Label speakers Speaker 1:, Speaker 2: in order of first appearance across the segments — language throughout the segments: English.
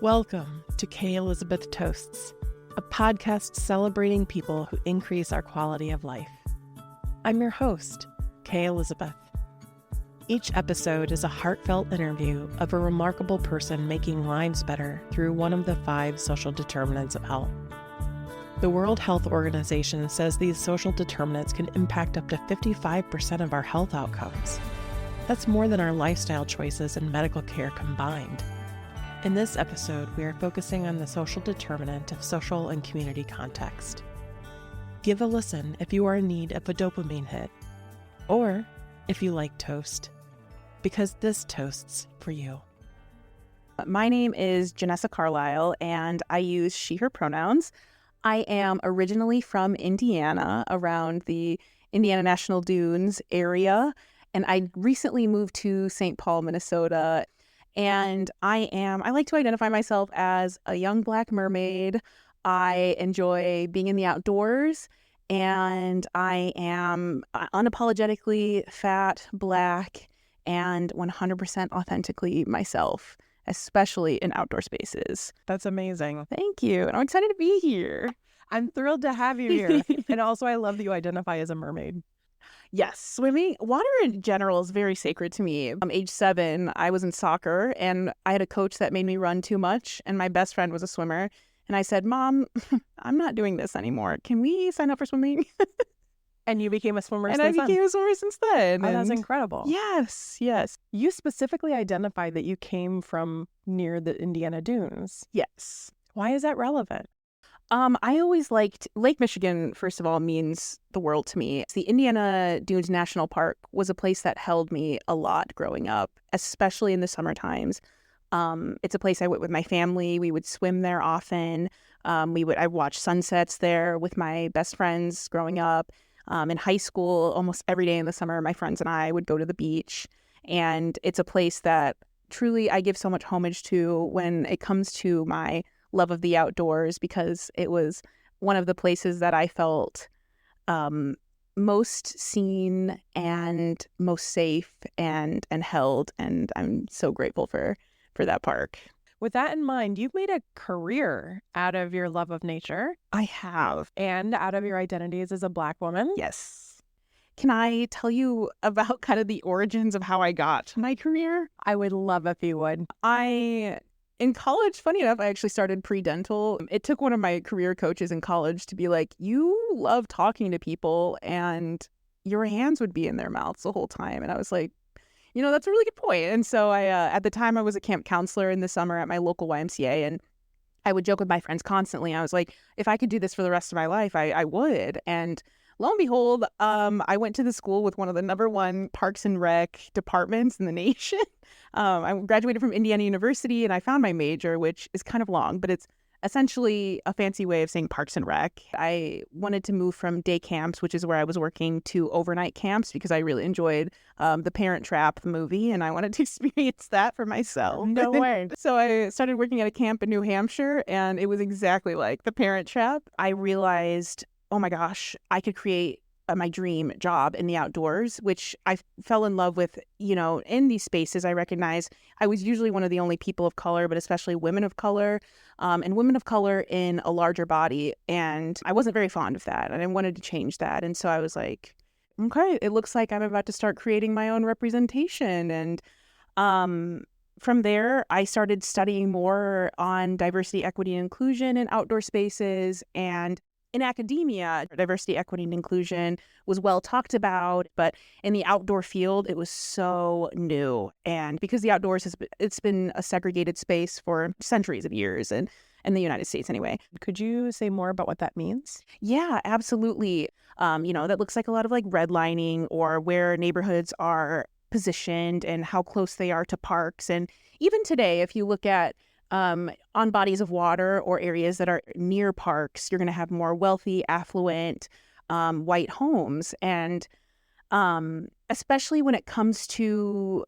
Speaker 1: Welcome to K. Elizabeth Toasts, a podcast celebrating people who increase our quality of life. I'm your host, K. Elizabeth. Each episode is a heartfelt interview of a remarkable person making lives better through one of the 5 social determinants of health. The World Health Organization says these social determinants can impact up to 55% of our health outcomes. That's more than our lifestyle choices and medical care combined. In this episode, we are focusing on the social determinant of social and community context. Give a listen if you are in need of a dopamine hit, or if you like toast, because this toasts for you.
Speaker 2: My name is Jenessa Carlisle, and I use she, her pronouns. I am originally from Indiana, around the Indiana National Dunes area, and I recently moved to St. Paul, Minnesota. And I like to identify myself as a young Black mermaid. I enjoy being in the outdoors, and I am unapologetically fat, Black, and 100% authentically myself, especially in outdoor spaces.
Speaker 1: That's amazing.
Speaker 2: Thank you. And I'm excited to be here.
Speaker 1: I'm thrilled to have you here. And also, I love that you identify as a mermaid.
Speaker 2: Yes, swimming, water in general is very sacred to me. Age 7, I was in soccer, and I had a coach that made me run too much, and my best friend was a swimmer. And I said, "Mom, I'm not doing this anymore. Can we sign up for swimming?"
Speaker 1: And you became a swimmer
Speaker 2: and
Speaker 1: since
Speaker 2: I became a swimmer since then.
Speaker 1: Oh, that's incredible.
Speaker 2: Yes.
Speaker 1: You specifically identified that you came from near the Indiana Dunes.
Speaker 2: Yes.
Speaker 1: Why is that relevant?
Speaker 2: I always liked Lake Michigan, first of all, means the world to me. The Indiana Dunes National Park was a place that held me a lot growing up, especially in the summer times. It's a place I went with my family. We would swim there often. I watched sunsets there with my best friends growing up. In high school, almost every day in the summer, my friends and I would go to the beach. And it's a place that truly I give so much homage to when it comes to my love of the outdoors, because it was one of the places that I felt most seen and most safe and held. And I'm so grateful for that park.
Speaker 1: With that in mind, you've made a career out of your love of nature.
Speaker 2: I have.
Speaker 1: And out of your identities as a Black woman.
Speaker 2: Yes. Can I tell you about kind of the origins of how I got my career?
Speaker 1: I would love if you would.
Speaker 2: In college, funny enough, I actually started pre-dental. It took one of my career coaches in college to be like, "You love talking to people and your hands would be in their mouths the whole time." And I was like, that's a really good point. And so at the time I was a camp counselor in the summer at my local YMCA, and I would joke with my friends constantly. I was like, if I could do this for the rest of my life, I would. And lo and behold, I went to the school with one of the #1 Parks and Rec departments in the nation. I graduated from Indiana University, and I found my major, which is kind of long, but it's essentially a fancy way of saying Parks and Rec. I wanted to move from day camps, which is where I was working, to overnight camps because I really enjoyed The Parent Trap, the movie, and I wanted to experience that for myself.
Speaker 1: No way.
Speaker 2: So I started working at a camp in New Hampshire, and it was exactly like The Parent Trap. I realized, oh my gosh, I could create my dream job in the outdoors, which I fell in love with. In these spaces, I recognized I was usually one of the only people of color, but especially women of color, and women of color in a larger body. And I wasn't very fond of that, and I wanted to change that. And so I was like, okay, it looks like I'm about to start creating my own representation. And from there, I started studying more on diversity, equity, and inclusion in outdoor spaces. And in academia, diversity, equity, and inclusion was well talked about, but in the outdoor field, it was so new. And because the outdoors it's been a segregated space for centuries of years, and in the United States anyway.
Speaker 1: Could you say more about what that means?
Speaker 2: Yeah, absolutely. That looks like a lot of like redlining, or where neighborhoods are positioned and how close they are to parks. And even today, if you look at on bodies of water or areas that are near parks, you're going to have more wealthy, affluent, white homes. And especially when it comes to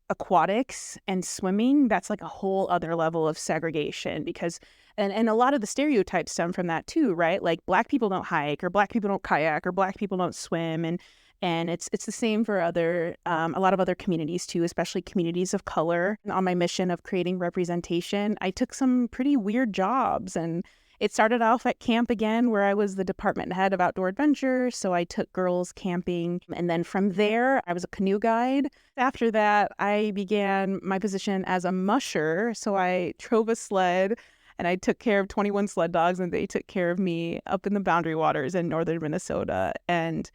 Speaker 2: aquatics and swimming, that's like a whole other level of segregation, because and a lot of the stereotypes stem from that too, right? Like Black people don't hike, or Black people don't kayak, or Black people don't swim. And And it's the same for a lot of other communities too, especially communities of color. And on my mission of creating representation, I took some pretty weird jobs, and it started off at camp again, where I was the department head of outdoor adventure. So I took girls camping. And then from there, I was a canoe guide. After that, I began my position as a musher. So I drove a sled and I took care of 21 sled dogs, and they took care of me up in the Boundary Waters in northern Minnesota. And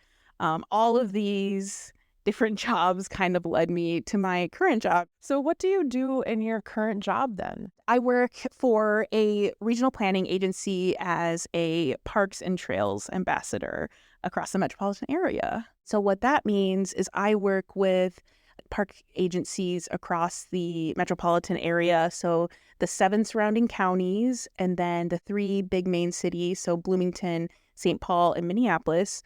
Speaker 2: all of these different jobs kind of led me to my current job.
Speaker 1: So what do you do in your current job then?
Speaker 2: I work for a regional planning agency as a parks and trails ambassador across the metropolitan area. So what that means is I work with park agencies across the metropolitan area, so the 7 surrounding counties, and then the 3 big main cities, so Bloomington, St. Paul, and Minneapolis.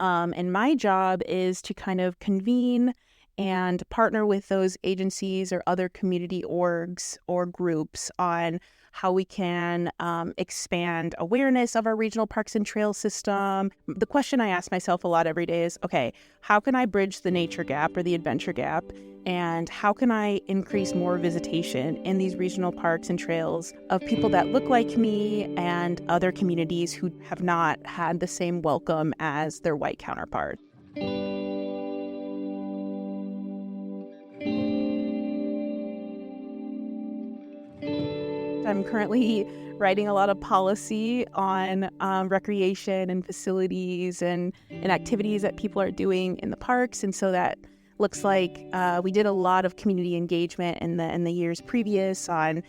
Speaker 2: And my job is to kind of convene and partner with those agencies or other community orgs or groups on how we can expand awareness of our regional parks and trail system. The question I ask myself a lot every day is, okay, how can I bridge the nature gap or the adventure gap? And how can I increase more visitation in these regional parks and trails of people that look like me and other communities who have not had the same welcome as their white counterparts? I'm currently writing a lot of policy on recreation and facilities and activities that people are doing in the parks. And so that looks like we did a lot of community engagement in the years previous on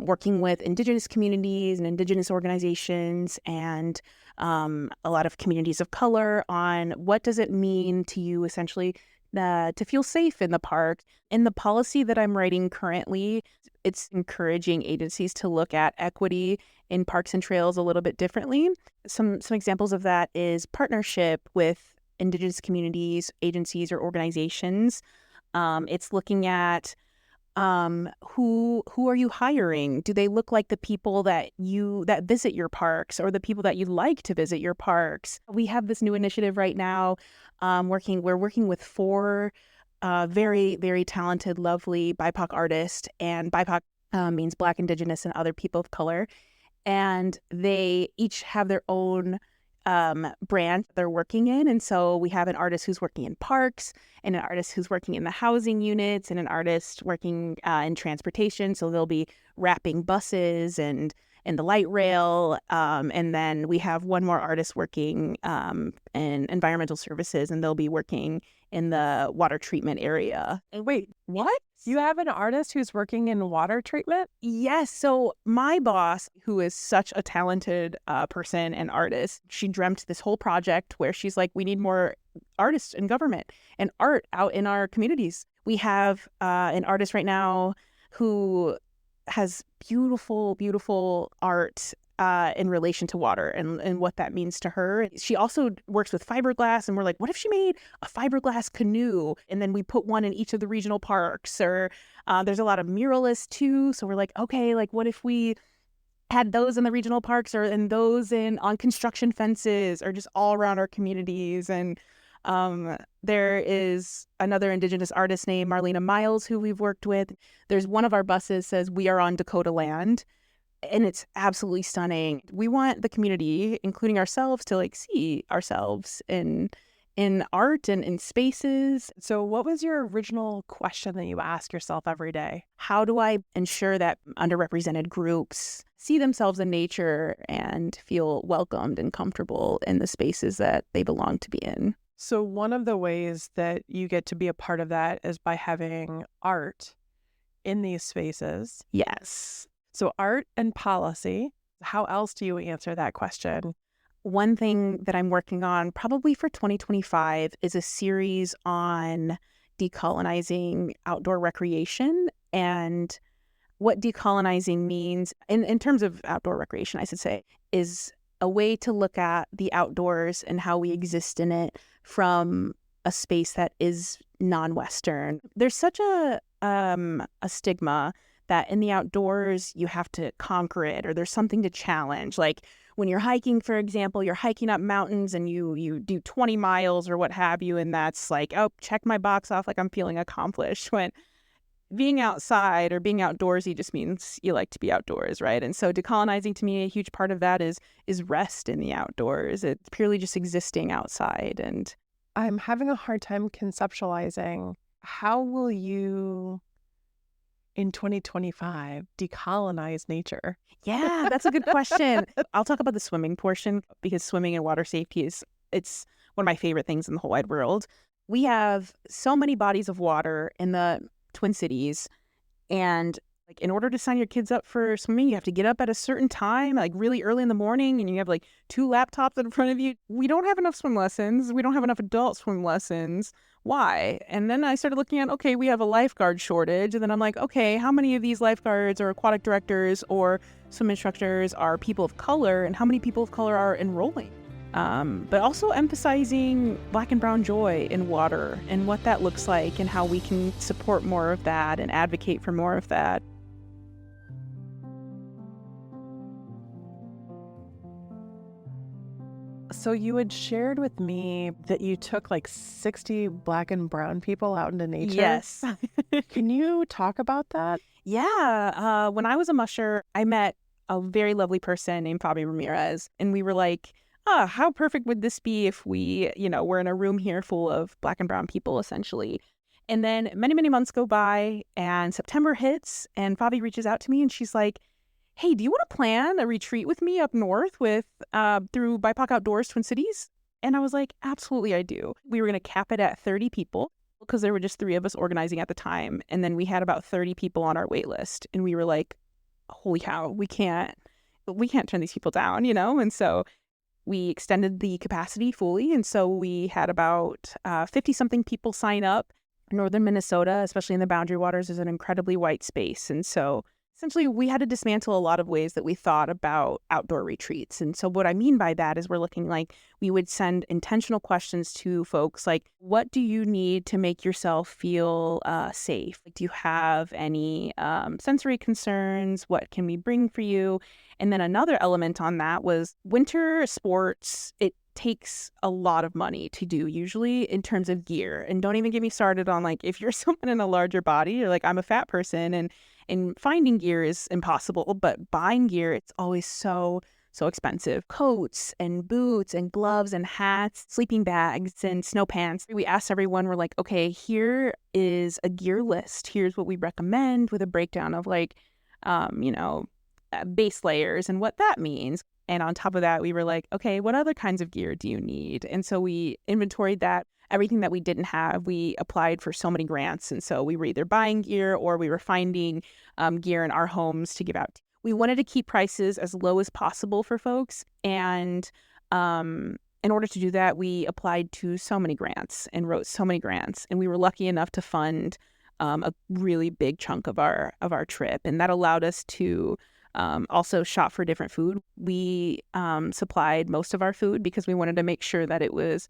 Speaker 2: working with Indigenous communities and Indigenous organizations and a lot of communities of color on what does it mean to you essentially to feel safe in the park. In the policy that I'm writing currently, it's encouraging agencies to look at equity in parks and trails a little bit differently. Some examples of that is partnership with Indigenous communities, agencies, or organizations. It's looking at who are you hiring? Do they look like the people that visit your parks or the people that you like to visit your parks? We have this new initiative right now. We're working with 4 very, very talented, lovely BIPOC artists, and BIPOC means Black, Indigenous, and other people of color. And they each have their own brand they're working in. And so we have an artist who's working in parks, and an artist who's working in the housing units, and an artist working in transportation. So they'll be wrapping buses and the light rail. And then we have one more artist working in environmental services, and they'll be working in the water treatment area.
Speaker 1: And wait, what? You have an artist who's working in water treatment?
Speaker 2: Yes. So my boss, who is such a talented person and artist, she dreamt this whole project where she's like, we need more artists in government and art out in our communities. We have an artist right now who has beautiful, beautiful art in relation to water and what that means to her. She also works with fiberglass, and we're like, what if she made a fiberglass canoe? And then we put one in each of the regional parks. Or there's a lot of muralists too. So we're like, okay, like what if we had those in the regional parks and those on construction fences or just all around our communities? And there is another Indigenous artist named Marlena Miles who we've worked with. There's one of our buses says we are on Dakota land. And it's absolutely stunning. We want the community, including ourselves, to see ourselves in art and in spaces.
Speaker 1: So what was your original question that you ask yourself every day?
Speaker 2: How do I ensure that underrepresented groups see themselves in nature and feel welcomed and comfortable in the spaces that they belong to be in?
Speaker 1: So one of the ways that you get to be a part of that is by having art in these spaces.
Speaker 2: Yes.
Speaker 1: So art and policy, how else do you answer that question?
Speaker 2: One thing that I'm working on probably for 2025 is a series on decolonizing outdoor recreation and what decolonizing means in terms of outdoor recreation, I should say, is a way to look at the outdoors and how we exist in it from a space that is non-Western. There's such a stigma that in the outdoors, you have to conquer it or there's something to challenge. Like when you're hiking, for example, you're hiking up mountains and you do 20 miles or what have you. And that's like, oh, check my box off, like I'm feeling accomplished. When being outside or being outdoorsy just means you like to be outdoors, right? And so decolonizing, to me, a huge part of that is rest in the outdoors. It's purely just existing outside. And
Speaker 1: I'm having a hard time conceptualizing, how will you in 2025 decolonize nature?
Speaker 2: yeah, that's a good question. I'll talk about the swimming portion because swimming and water safety it's one of my favorite things in the whole wide world. We have so many bodies of water in the Twin Cities, and like in order to sign your kids up for swimming, you have to get up at a certain time, like really early in the morning, and you have like 2 laptops in front of you. We don't have enough swim lessons. We don't have enough adult swim lessons. Why? And then I started looking at, okay, we have a lifeguard shortage. And then I'm like, okay, how many of these lifeguards or aquatic directors or swim instructors are people of color, and how many people of color are enrolling? But also emphasizing Black and brown joy in water and what that looks like and how we can support more of that and advocate for more of that.
Speaker 1: So you had shared with me that you took like 60 Black and brown people out into nature.
Speaker 2: Yes.
Speaker 1: Can you talk about that?
Speaker 2: Yeah. When I was a musher, I met a very lovely person named Fabi Ramirez, and we were like, how perfect would this be if we, we're in a room here full of Black and brown people, essentially. And then many, many months go by and September hits and Fabi reaches out to me and she's like, hey, do you want to plan a retreat with me up north through BIPOC Outdoors Twin Cities? And I was like, absolutely, I do. We were going to cap it at 30 people because there were just 3 of us organizing at the time. And then we had about 30 people on our wait list. And we were like, holy cow, we can't turn these people down, And so we extended the capacity fully. And so we had about 50-something people sign up. Northern Minnesota, especially in the Boundary Waters, is an incredibly white space. And so essentially, we had to dismantle a lot of ways that we thought about outdoor retreats. And so what I mean by that is we're looking like we would send intentional questions to folks like, what do you need to make yourself feel safe? Do you have any sensory concerns? What can we bring for you? And then another element on that was winter sports. It takes a lot of money to do usually in terms of gear. And don't even get me started on like, if you're someone in a larger body, you're like, I'm a fat person and finding gear is impossible, but buying gear, it's always so expensive. Coats and boots and gloves and hats, sleeping bags and snow pants. We asked everyone, we're like, okay, here is a gear list. Here's what we recommend with a breakdown of like, base layers and what that means. And on top of that, we were like, okay, what other kinds of gear do you need? And so we inventoried that. Everything that we didn't have, we applied for so many grants. And so we were either buying gear or we were finding gear in our homes to give out. We wanted to keep prices as low as possible for folks. And in order to do that, we applied to so many grants and wrote so many grants. And we were lucky enough to fund a really big chunk of our trip. And that allowed us to also shop for different food. We supplied most of our food because we wanted to make sure that it was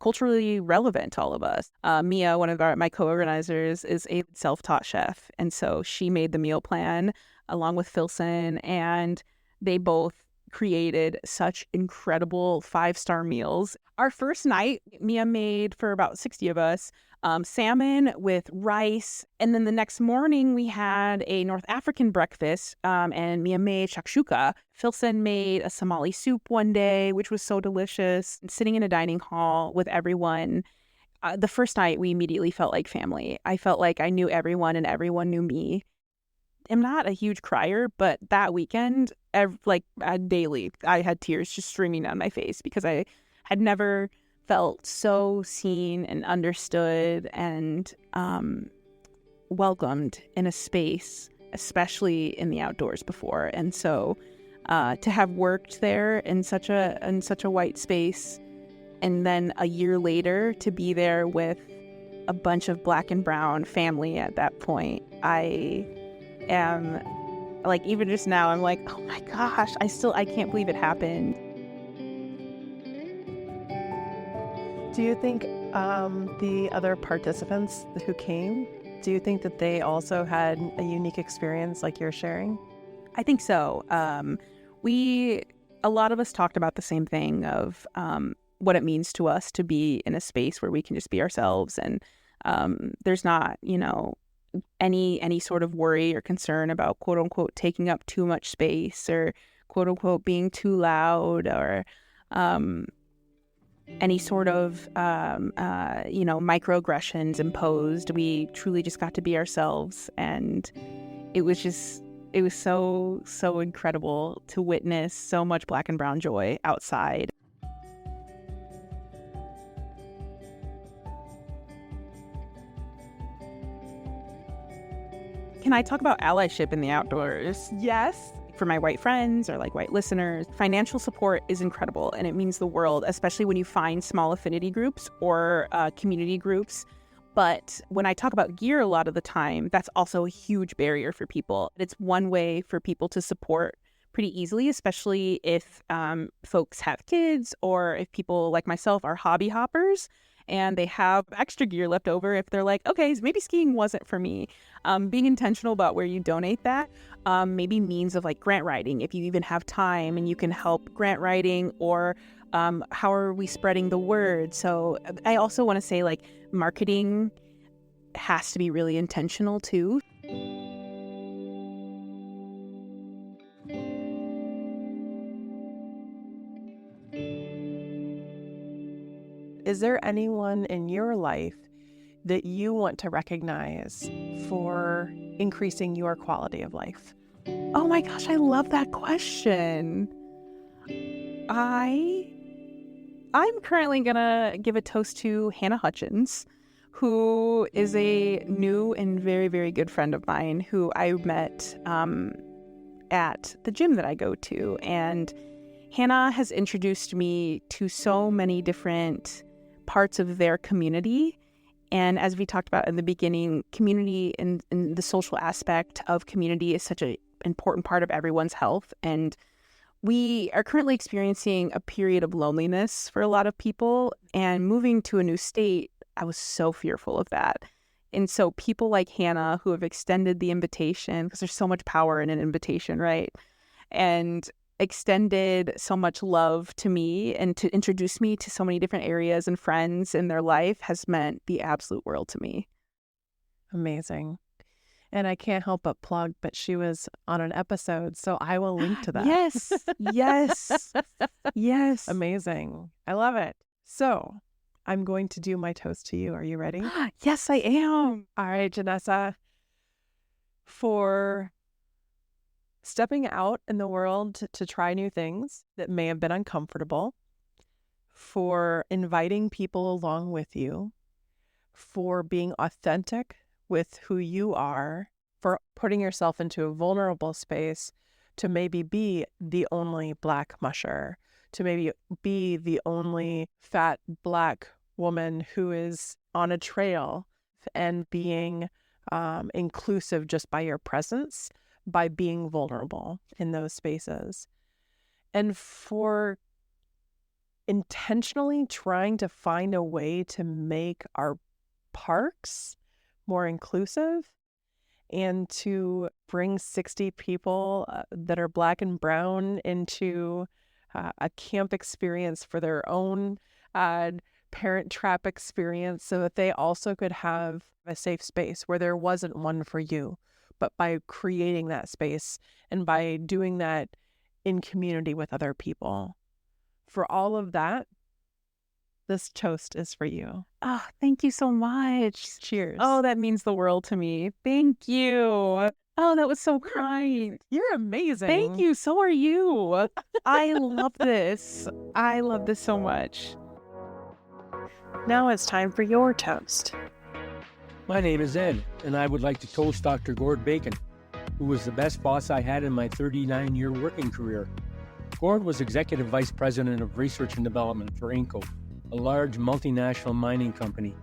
Speaker 2: culturally relevant to all of us. Mia, one of my co-organizers, is a self-taught chef. And so she made the meal plan along with Filson, and they both created such incredible 5-star meals. Our first night, Mia made for about 60 of us salmon with rice. And then the next morning we had a North African breakfast and Mia made shakshuka. Filson made a Somali soup one day, which was so delicious. And sitting in a dining hall with everyone, the first night we immediately felt like family. I felt like I knew everyone and everyone knew me. I'm not a huge crier, but that weekend, daily, I had tears just streaming down my face because I had never felt so seen and understood and welcomed in a space, especially in the outdoors before. And so to have worked there in such a white space, and then a year later to be there with a bunch of Black and brown family at that point, I am like, even just now, I'm like, oh my gosh, I can't believe it happened.
Speaker 1: Do you think the other participants who came Do you think that they also had a unique experience like you're sharing?
Speaker 2: I think so. A lot of us talked about the same thing of what it means to us to be in a space where we can just be ourselves, and there's not, any sort of worry or concern about quote unquote taking up too much space or quote unquote being too loud or any sort of microaggressions imposed. We truly just got to be ourselves, and it was so incredible to witness so much Black and brown joy outside. Can I talk about allyship in the outdoors?
Speaker 1: Yes.
Speaker 2: For my white friends or like white listeners, financial support is incredible, and it means the world, especially when you find small affinity groups or community groups. But when I talk about gear a lot of the time, that's also a huge barrier for people. It's one way for people to support pretty easily, especially if folks have kids or if people like myself are hobby hoppers and they have extra gear left over. If they're like, okay, maybe skiing wasn't for me. Being intentional about where you donate that, maybe means of like grant writing, if you even have time and you can help grant writing, or how are we spreading the word? So I also want to say, like, marketing has to be really intentional too.
Speaker 1: Is there anyone in your life that you want to recognize for increasing your quality of life?
Speaker 2: Oh my gosh, I love that question. I'm currently gonna give a toast to Hannah Hutchins, who is a new and very, very good friend of mine who I met at the gym that I go to. And Hannah has introduced me to so many different parts of their community. And as we talked about in the beginning, community and the social aspect of community is such an important part of everyone's health. And we are currently experiencing a period of loneliness for a lot of people. And moving to a new state, I was so fearful of that. And so people like Hannah, who have extended the invitation, because there's so much power in an invitation, right? And extended so much love to me and to introduce me to so many different areas and friends in their life has meant the absolute world to me.
Speaker 1: Amazing. And I can't help but plug, but she was on an episode, so I will link to that.
Speaker 2: Yes, yes, yes.
Speaker 1: Amazing. I love it. So I'm going to do my toast to you. Are you ready?
Speaker 2: Yes, I am.
Speaker 1: All right, Jenessa. For stepping out in the world to try new things that may have been uncomfortable, for inviting people along with you, for being authentic with who you are, for putting yourself into a vulnerable space to maybe be the only Black musher, to maybe be the only fat Black woman who is on a trail, and being inclusive just by your presence, by being vulnerable in those spaces, and for intentionally trying to find a way to make our parks more inclusive and to bring 60 people that are Black and brown into a camp experience for their own parent trap experience, so that they also could have a safe space where there wasn't one for you. But by creating that space and by doing that in community with other people. For all of that, this toast is for you.
Speaker 2: Oh, thank you so much.
Speaker 1: Cheers.
Speaker 2: Oh, that means the world to me. Thank you. Oh, that was so kind.
Speaker 1: You're amazing.
Speaker 2: Thank you. So are you. I love this. I love this so much.
Speaker 1: Now it's time for your toast.
Speaker 3: My name is Ed, and I would like to toast Dr. Gord Bacon, who was the best boss I had in my 39-year working career. Gord was Executive Vice President of Research and Development for Inco, a large multinational mining company.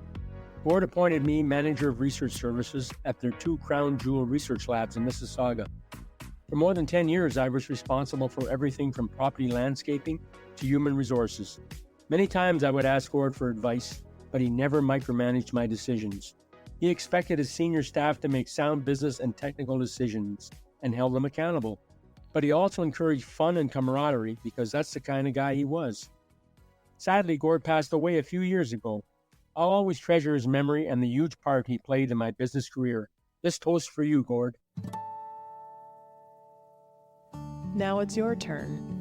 Speaker 3: Gord appointed me Manager of Research Services at their 2 crown jewel research labs in Mississauga. For more than 10 years, I was responsible for everything from property landscaping to human resources. Many times I would ask Gord for advice, but he never micromanaged my decisions. He expected his senior staff to make sound business and technical decisions and held them accountable. But he also encouraged fun and camaraderie because that's the kind of guy he was. Sadly, Gord passed away a few years ago. I'll always treasure his memory and the huge part he played in my business career. This toast for you, Gord.
Speaker 1: Now it's your turn.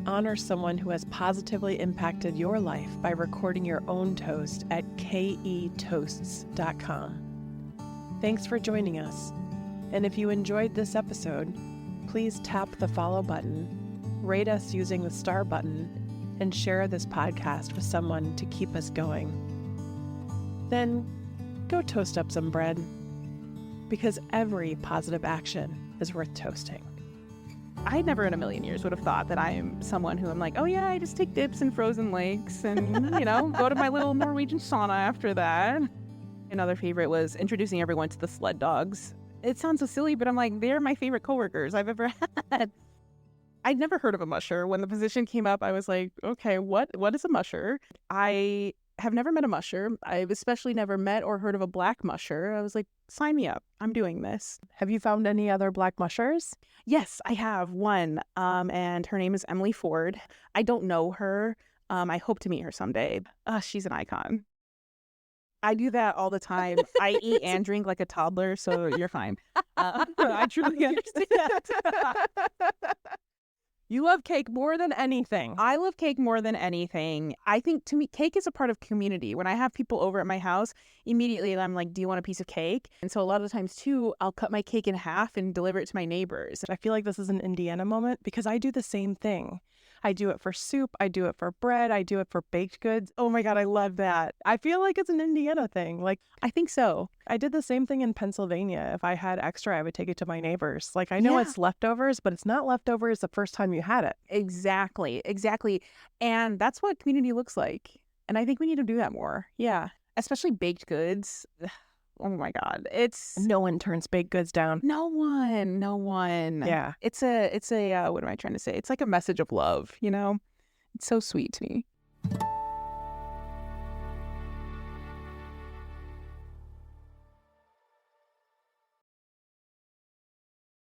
Speaker 1: Honor someone who has positively impacted your life by recording your own toast at ketoasts.com. Thanks for joining us. And if you enjoyed this episode, please tap the follow button, rate us using the star button, and share this podcast with someone to keep us going. Then go toast up some bread, because every positive action is worth toasting.
Speaker 2: I never in a million years would have thought that I am someone who I'm like, oh yeah, I just take dips in frozen lakes and, go to my little Norwegian sauna after that. Another favorite was introducing everyone to the sled dogs. It sounds so silly, but I'm like, they're my favorite coworkers I've ever had. I'd never heard of a musher. When the position came up, I was like, okay, what is a musher? I have never met a musher. I've especially never met or heard of a black musher. I was like, sign me up. I'm doing this.
Speaker 1: Have you found any other black mushers?
Speaker 2: Yes, I have one. And her name is Emily Ford. I don't know her. I hope to meet her someday. She's an icon. I do that all the time. I eat and drink like a toddler, so you're fine. I truly understand.
Speaker 1: You love cake more than anything.
Speaker 2: I love cake more than anything. I think to me, cake is a part of community. When I have people over at my house, immediately I'm like, do you want a piece of cake? And so a lot of the times too, I'll cut my cake in half and deliver it to my neighbors.
Speaker 1: I feel like this is an Indiana moment because I do the same thing. I do it for soup. I do it for bread. I do it for baked goods. Oh my God, I love that. I feel like it's an Indiana thing. Like,
Speaker 2: I think so.
Speaker 1: I did the same thing in Pennsylvania. If I had extra, I would take it to my neighbors. Like, I know it's leftovers, but it's not leftovers the first time you had it.
Speaker 2: Exactly. And that's what community looks like. And I think we need to do that more. Yeah. Especially baked goods. Oh my God.
Speaker 1: No one turns baked goods down.
Speaker 2: No one.
Speaker 1: Yeah.
Speaker 2: It's a what am I trying to say? It's like a message of love, It's so sweet to me.